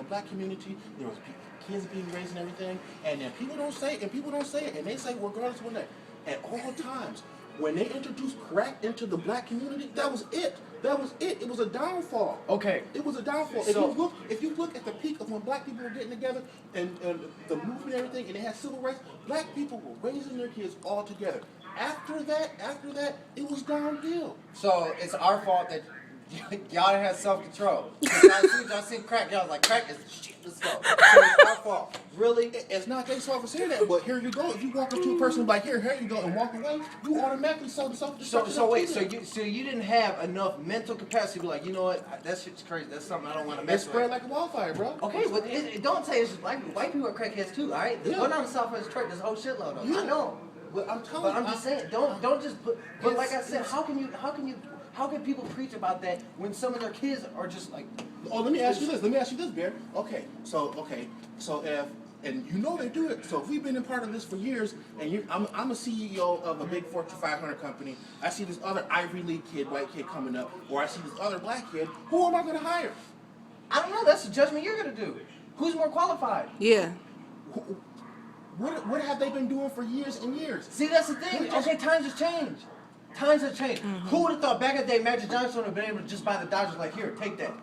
black community. There was kids being raised and everything. And then people don't say it, and they say regardless of what they, at all times, when they introduced crack into the black community, that was it. That was it. It was a downfall. Okay. It was a downfall. So, if you look at the peak of when black people were getting together and the movement and everything, and they had civil rights, black people were raising their kids all together. After that, it was downhill. So it's our fault that y'all didn't have self-control. Y'all seen crack, y'all was like, crack is shit, let's go. So it's our fault. Really? It's not their fault for saying that, but here you go. If you walk up to a person like here you go, and walk away, you automatically self-destruct. So wait, so you didn't have enough mental capacity to be like, you know what, that shit's crazy. That's something I don't want to It mess with. spread like a wildfire, bro. Okay, but don't say it's just black people. White people are crackheads too, all right? Yeah. Going down to Southwest Detroit, there's a whole shitload of them. Yeah. I know. But I'm just saying, don't just put. But like I said, how can people preach about that when some of their kids are just like? Oh, let me ask you this, Bear. Okay, so if and you know they do it. So if we've been a part of this for years, and I'm a CEO of a big Fortune 500 company. I see this other Ivy League kid, white kid coming up, or I see this other black kid. Who am I going to hire? I don't know. That's the judgment you're gonna do. Who's more qualified? Yeah. What have they been doing for years and years? See, that's the thing. Okay, times have changed. Times have changed. Who would have thought back in the day Magic Johnson would have been able to just buy the Dodgers like, here, take that.